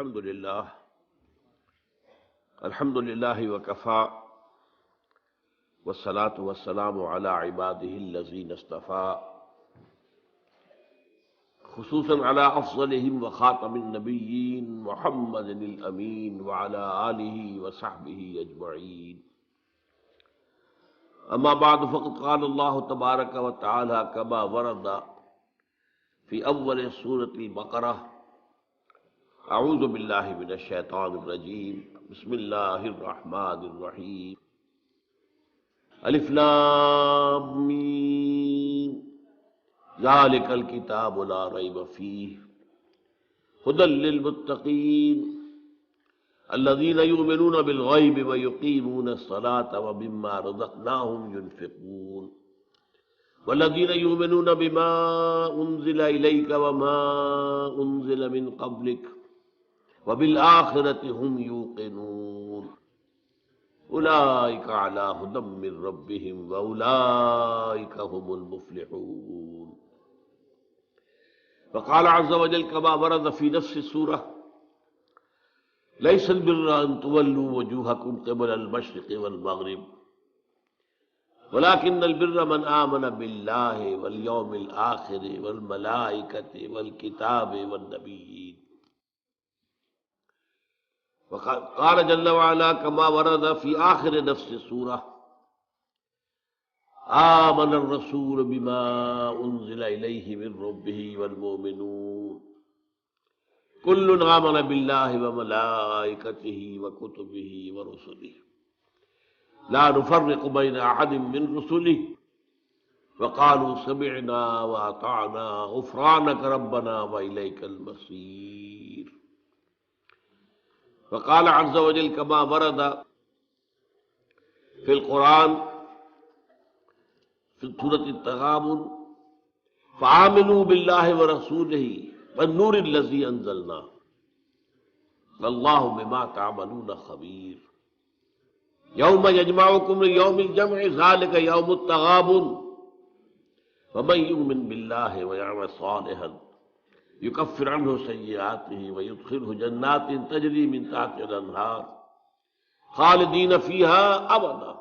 الحمد للہ وکفا والصلاة والسلام علی عباده الذین اصطفى خصوصا علی افضلهم وخاتم النبیین محمد الامین وعلی آلہ وصحبہ اجمعین. اما بعد فقد قال اللہ تبارک وتعالی کما ورد فی اول سورۃ البقرہ: اعوذ باللہ من الشیطان الرجیم، بسم اللہ الرحمن الرحیم. الف لام میم ذالک الکتاب لا ریب فیہ ھدی للمتقین الذین یؤمنون بالغیب ویقیمون الصلاة ومما رزقناہم ینفقون والذین یؤمنون بما انزل الیک وما انزل من قبلک وبالآخرۃ ھم یوقنون اولئک علی ھدی من ربہم واولئک ھم المفلحون. وقال عز وجل كما ورد في نفس السورة: ليس البر أن تولوا وجوهكم قبل المشرق والمغرب ولكن البر من آمن بالله واليوم الآخر والملائكة والكتاب والنبيين. وقال جل وعلا كما ورد في آخر نفس السورة: آمن الرسول بما أنزل إليه من ربه والمؤمنون كل آمن بالله وملائكته وكتبه ورسله لا نفرق بين أحد من رسله وقالوا سمعنا وأطعنا غفرانك ربنا وإليك المصير. وقال عز وجل كما ورد في القرآن في سورة التغابن: فآمنوا بالله ورسوله والنور الذي أنزلنا والله بما تعملون خبير. يوم يجمعكم ليوم الجمع ذلك يوم التغابن ومن يؤمن بالله ويعمل صالحا يكفر عنه سيئاته ويدخله جنات تجري من تحتها الأنهار خالدين فيها أبدا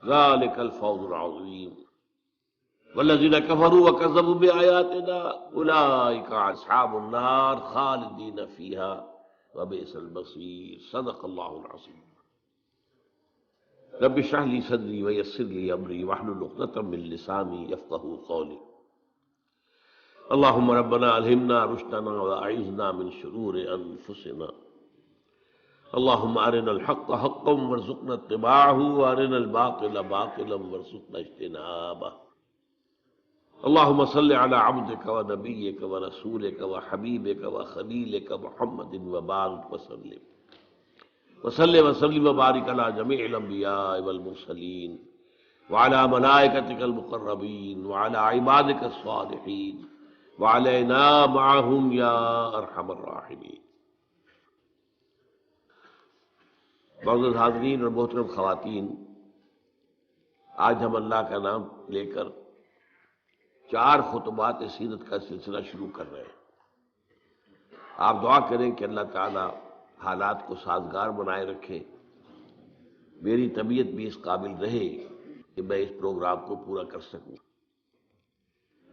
ذلك الفوز العظيم. والذين كفروا وكذبوا بآياتنا أولئك أصحاب النار خالدين فيها وبئس المصير. صدق الله العظيم. رب اشرح لي صدري ويسر لي أمري واحلل عقدة من لساني يفقهوا قولي. اللهم ربنا ألهمنا رشدنا وأعذنا من شرور أنفسنا. اللهم أرنا الحق حقا وارزقنا اتباعه وأرنا الباطل باطلا وارزقنا اجتنابه. اللهم صل على عبدك ونبيك ورسولك وحبيبك وخليلك محمد وبارك وسلم وبارك على جميع الأنبياء والمرسلين وعلى ملائكتك المقربين وعلى عبادك الصالحين وعلينا معهم يا أرحم الراحمين. معزز حاضرین اور محترم خواتین، آج ہم اللہ کا نام لے کر 4 خطبات سیرت کا سلسلہ شروع کر رہے ہیں. آپ دعا کریں کہ اللہ تعالی حالات کو سازگار بنائے رکھے، میری طبیعت بھی اس قابل رہے کہ میں اس پروگرام کو پورا کر سکوں.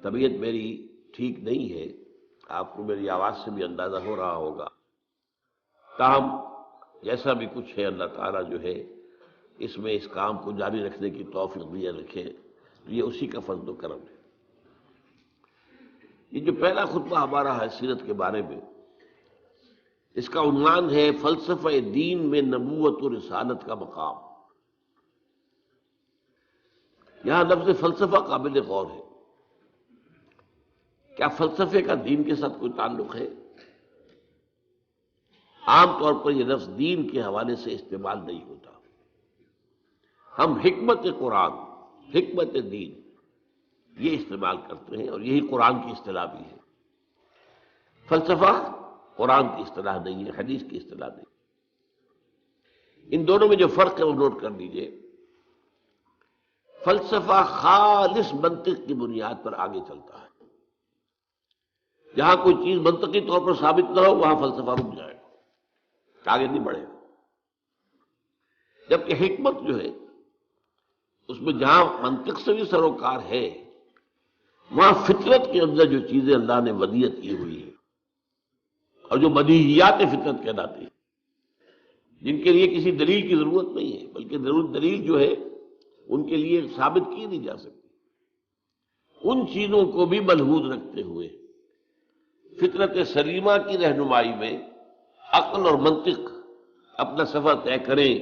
طبیعت میری ٹھیک نہیں ہے، آپ کو میری آواز سے بھی اندازہ ہو رہا ہوگا. تاہم جیسا بھی کچھ ہے، اللہ تعالیٰ جو ہے اس میں اس کام کو جاری رکھنے کی توفیق دیا رکھے. یہ اسی کا فضل و کرم ہے. یہ جو پہلا خطبہ ہمارا ہے سیرت کے بارے میں، اس کا عنوان ہے فلسفہ دین میں نبوت و رسالت کا مقام. یہاں لفظ فلسفہ قابل غور ہے. کیا فلسفے کا دین کے ساتھ کوئی تعلق ہے؟ عام طور پر یہ لفظ دین کے حوالے سے استعمال نہیں ہوتا. ہم حکمت قرآن، حکمت دین یہ استعمال کرتے ہیں، اور یہی قرآن کی اصطلاح بھی ہے. فلسفہ قرآن کی اصطلاح نہیں ہے، حدیث کی اصطلاح نہیں. ان دونوں میں جو فرق ہے وہ نوٹ کر لیجئے. فلسفہ خالص منطق کی بنیاد پر آگے چلتا ہے، جہاں کوئی چیز منطقی طور پر ثابت نہ ہو وہاں فلسفہ رک جائے گا، آگے نہیں بڑھے گا۔ جبکہ حکمت جو ہے اس میں جہاں منطق سے بھی سروکار ہے، وہاں فطرت کے اندر جو چیزیں اللہ نے ودیت کی ہوئی ہے اور جو بدیہیات فطرت کہلاتی ہیں، جن کے لیے کسی دلیل کی ضرورت نہیں ہے، بلکہ دلیل جو ہے ان کے لیے ثابت کی نہیں جا سکتی، ان چیزوں کو بھی ملحوظ رکھتے ہوئے فطرت سلیمہ کی رہنمائی میں عقل اور منطق اپنا سفر طے کریں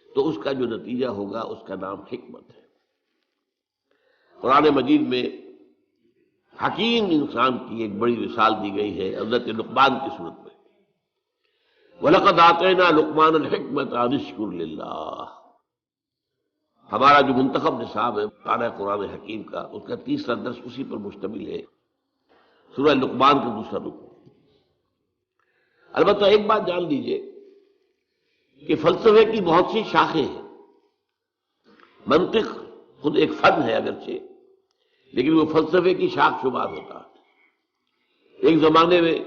تو اس کا جو نتیجہ ہوگا اس کا نام حکمت ہے۔ قرآن مجید میں حکیم انسان کی ایک بڑی مثال دی گئی ہے حضرت لقمان کی صورت میں، وَلَقَدْ آتَيْنَا لُقْمَانَ الْحِكْمَةَ أَنِ اشْكُرْ لِلَّهِ۔ ہمارا جو منتخب نصاب ہے پارہ قرآن حکیم کا، اس کا تیسرا درس اسی پر مشتمل ہے، سورہ لقمان کا دوسرا رکوع۔ البتہ ایک بات جان لیجئے کہ فلسفے کی بہت سی شاخیں ہیں۔ منطق خود ایک فن ہے اگرچہ، لیکن وہ فلسفے کی شاخ شمار ہوتا ہے۔ ایک زمانے میں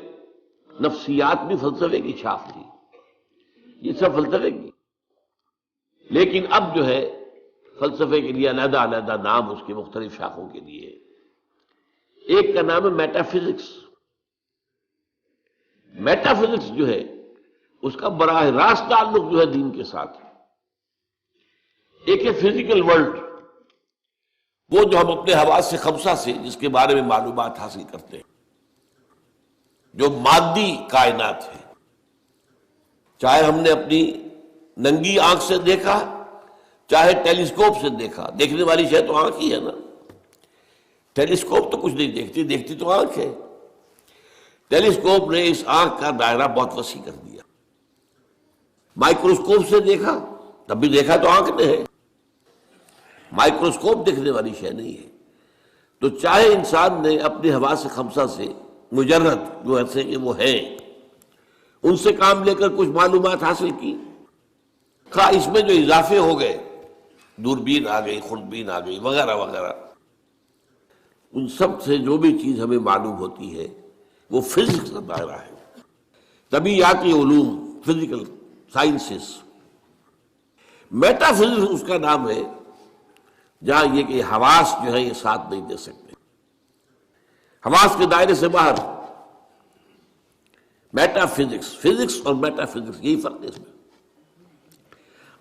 نفسیات بھی فلسفے کی شاخ تھی، یہ سب فلسفے کی، لیکن اب جو ہے فلسفے کے لیے علیحدہ علیحدہ نام اس کے مختلف شاخوں کے لیے۔ ایک کا نام ہے میٹا فزکس۔ میٹا فزکس جو ہے اس کا براہ راست تعلق جو ہے دین کے ساتھ ہے۔ ایک ہے فزیکل ورلڈ، وہ جو ہم اپنے حواس خمسہ سے جس کے بارے میں معلومات حاصل کرتے ہیں، جو مادی کائنات ہے، چاہے ہم نے اپنی ننگی آنکھ سے دیکھا چاہے ٹیلیسکوپ سے دیکھا، دیکھنے والی شے تو آنکھ ہی ہے نا۔ ٹیلیسکوپ تو کچھ نہیں دیکھتی، دیکھتی تو آنکھ ہے۔ ٹیلیسکوپ نے اس آنکھ کا دائرہ بہت وسیع کر دیا۔ مائکروسکوپ سے دیکھا تب بھی دیکھا تو آنکھ نے ہے، مائکروسکوپ دیکھنے والی شے نہیں ہے۔ تو چاہے انسان نے اپنے حواس خمسہ سے مجرد جو ایسے کہ وہ ہیں ان سے کام لے کر کچھ معلومات حاصل کی، خواہ اس میں جو اضافے ہو گئے، دوربین آ گئی، خوردبین آ گئی، وغیرہ وغیرہ، ان سب سے جو بھی چیز ہمیں معلوم ہوتی ہے وہ فزکس کا دائرہ ہے، طبیعیاتی علوم، فزیکل سائنسز۔ میٹا فزکس اس کا نام ہے جہاں یہ کہ حواس جو ہے یہ ساتھ نہیں دے سکتے، حواس کے دائرے سے باہر۔ میٹا فزکس، فزکس اور میٹا فزکس یہی فرق ہے اس میں۔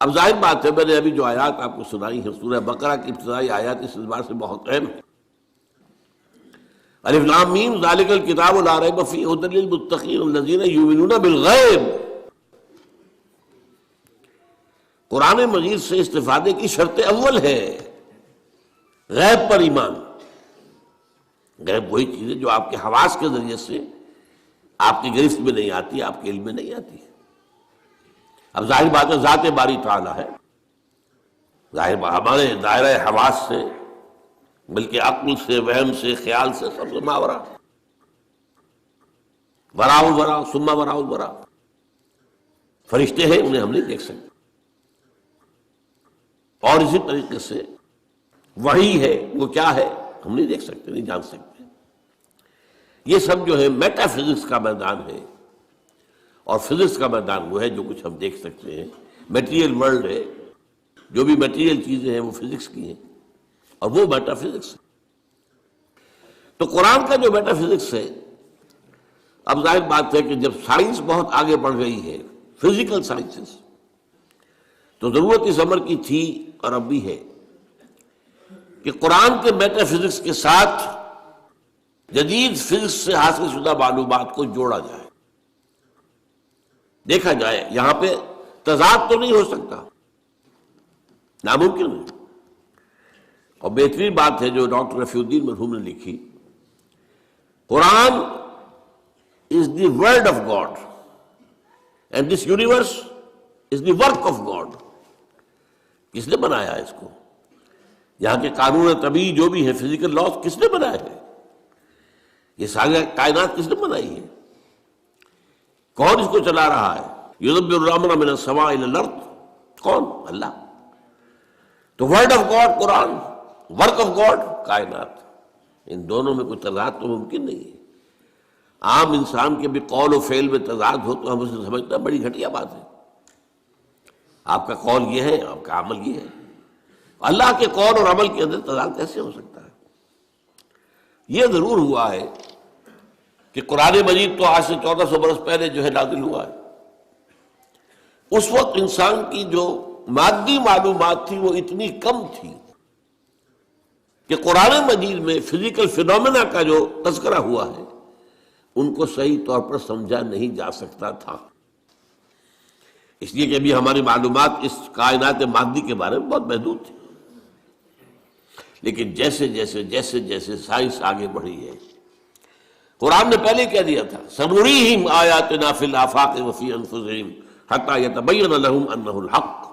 اب ظاہر بات ہے، میں نے ابھی جو آیات آپ کو سنائی ہیں سورہ بقرہ کی ابتدائی آیات اس اعتبار سے بہت اہم ہے۔ الف لام میم ذالک الکتاب لا ریب فیہ ھدی للمتقین الذین یؤمنون بالغیب۔ قرآن مجید سے استفادے کی شرط اول ہے غیب پر ایمان۔ غیب وہی چیز ہے جو آپ کے حواس کے ذریعے سے آپ کی گرفت میں نہیں آتی، آپ کے علم میں نہیں آتی۔ اب ظاہر بات ہے ذات باری تعالیٰ ہے، ظاہر ہمارے دائرہ حواس سے بلکہ عقل سے، وہم سے، خیال سے سب سے ماورا، وراء الورا ثم وراء الورا۔ فرشتے ہیں انہیں ہم نہیں دیکھ سکتے، اور اسی طریقے سے وحی ہے وہ کیا ہے ہم نہیں دیکھ سکتے، نہیں جان سکتے۔ یہ سب جو ہے میٹا فزکس کا میدان ہے، اور فزکس کا میدان وہ ہے جو کچھ ہم دیکھ سکتے ہیں۔ میٹیریل ورلڈ ہے، جو بھی میٹیریل چیزیں ہیں وہ فزکس کی ہیں، اور وہ میٹا فزکس ہے۔ تو قرآن کا جو میٹا فزکس ہے، اب ظاہر بات ہے کہ جب سائنس بہت آگے بڑھ گئی ہے، فزیکل سائنسز، تو ضرورت اس امر کی تھی اور اب بھی ہے کہ قرآن کے میٹا فزکس کے ساتھ جدید فزکس سے حاصل شدہ معلومات کو جوڑا جائے، دیکھا جائے۔ یہاں پہ تضاد تو نہیں ہو سکتا، ناممکن ہے۔ اور بہترین بات ہے جو ڈاکٹر رفیع الدین مرحوم نے لکھی، قرآن is the word of God and this universe is the work of God۔ کس نے بنایا اس کو؟ یہاں کے قانون طبیعی جو بھی ہے، فزیکل لاز، کس نے بنایا ہے؟ یہ ساری کائنات کس نے بنائی ہے؟ کون اس کو چلا رہا ہے؟ یدبر الامر من السماء الى الارض، کون؟ اللہ۔ تو word of God Quran, work of God کائنات، ان دونوں میں کوئی تضاد تو ممکن نہیں ہے۔ عام انسان کے بھی قول و فعل میں تضاد ہو تو ہم اسے سمجھتے ہیں بڑی گھٹیا بات ہے. آپ کا قول یہ ہے، آپ کا عمل یہ ہے. اللہ کے قول اور عمل کے اندر تضاد کیسے ہو سکتا ہے؟ یہ ضرور ہوا ہے کہ قرآن مجید تو آج سے 1400 برس پہلے جو ہے نازل ہوا ہے. اس وقت انسان کی جو مادی معلومات تھی وہ اتنی کم تھی کہ قرآن مجید میں فزیکل فینومینا کا جو تذکرہ ہوا ہے ان کو صحیح طور پر سمجھا نہیں جا سکتا تھا. اس لیے کہ ابھی ہماری معلومات اس کائنات مادی کے بارے میں بہت محدود تھی. لیکن جیسے جیسے جیسے جیسے سائنس آگے بڑھی ہے، قرآن نے پہلے کہہ دیا تھا سنریہم آیاتنا فی الآفاق وفی انفسہم حتی یتبین لہم انہ الحق.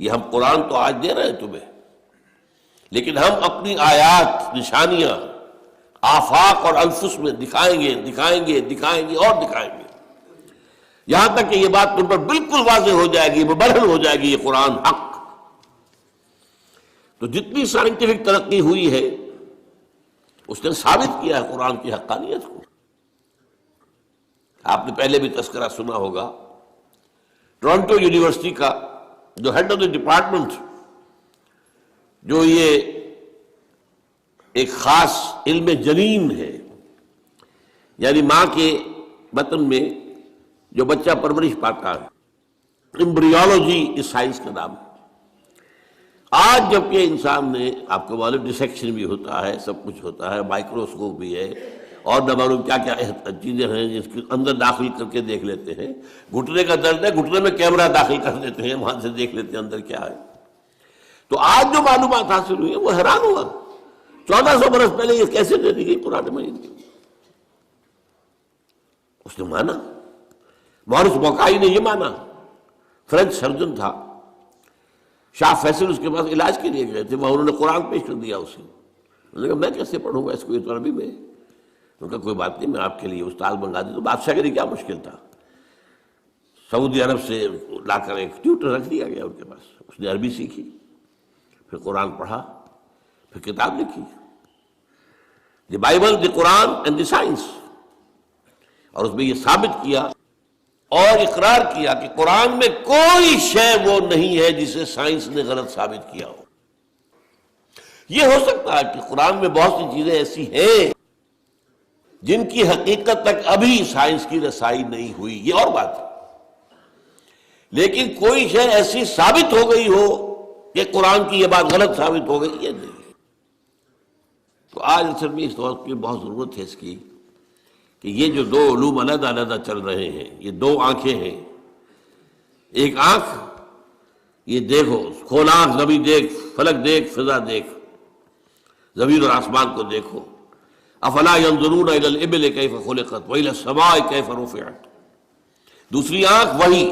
یہ ہم قرآن تو آج دے رہے ہیں تمہیں، لیکن ہم اپنی آیات، نشانیاں آفاق اور انفس میں دکھائیں گے دکھائیں گے دکھائیں گے اور دکھائیں گے، یہاں تک کہ یہ بات تم پر بالکل واضح ہو جائے گی، مبرہن ہو جائے گی یہ قرآن حق. تو جتنی سائنٹیفک ترقی ہوئی ہے اس نے ثابت کیا ہے قرآن کی حقانیت کو. آپ نے پہلے بھی تذکرہ سنا ہوگا، ٹورنٹو یونیورسٹی کا جو ہیڈ آف دی ڈپارٹمنٹ، جو یہ ایک خاص علم جنین ہے، یعنی ماں کے بطن میں جو بچہ پرورش پاتا ہے، امبریولوجی اس سائنس کا نام ہے. آج جب کہ انسان نے، آپ کو معلوم ڈسیکشن بھی ہوتا ہے، سب کچھ ہوتا ہے، مائکروسکوپ بھی ہے اور نہ معلوم کیا کیا چیزیں ہیں جس کے اندر داخل کر کے دیکھ لیتے ہیں. گھٹنے کا درد ہے، گھٹنے میں کیمرہ داخل کر دیتے ہیں، وہاں سے دیکھ لیتے ہیں اندر کیا ہے. تو آج جو معلومات حاصل ہوئی ہے وہ حیران ہوا. 1400 برس پہلے یہ کیسے دے دی گئی قرآن مجید کی؟ اس نے مانا. مورس بوکائی نے یہ مانا، فرینچ سرجن تھا، شاہ فیصل اس کے پاس علاج کے لیے گئے تھے، وہاں انہوں نے قرآن پیش کر دیا اسے. انہوں نے کہا میں کیسے پڑھوں گا اس کو، یہ تو عربی میں. انہوں نے کہا کوئی بات نہیں، میں آپ کے لیے استاد منگا دوں. تو بادشاہ کے لیے کیا مشکل تھا، سعودی عرب سے لا کر ایک ٹیوٹر رکھ دیا گیا ان کے پاس. اس نے عربی سیکھی، پھر قرآن پڑھا، پھر کتاب لکھی، the Bible, the Quran and the science. اور اس میں یہ ثابت کیا اور اقرار کیا کہ قرآن میں کوئی شے وہ نہیں ہے جسے سائنس نے غلط ثابت کیا ہو. یہ ہو سکتا ہے کہ قرآن میں بہت سی چیزیں ایسی ہیں جن کی حقیقت تک ابھی سائنس کی رسائی نہیں ہوئی، یہ اور بات ہے. لیکن کوئی شے ایسی ثابت ہو گئی ہو کہ قرآن کی یہ بات غلط ثابت ہو گئی، یہ نہیں. تو آج اصل میں اس وقت کی بہت ضرورت ہے اس کی کہ یہ جو دو علوم علیحدہ علیحدہ چل رہے ہیں، یہ دو آنکھیں ہیں. ایک آنکھ یہ دیکھو، کھول آنکھ، زمین دیکھ، فلک دیکھ، فضا دیکھ، زمین اور آسمان کو دیکھو. افلا ينظرون الى الابل كيف خلقت والى السماء كيف رفعت. دوسری آنکھ وحی،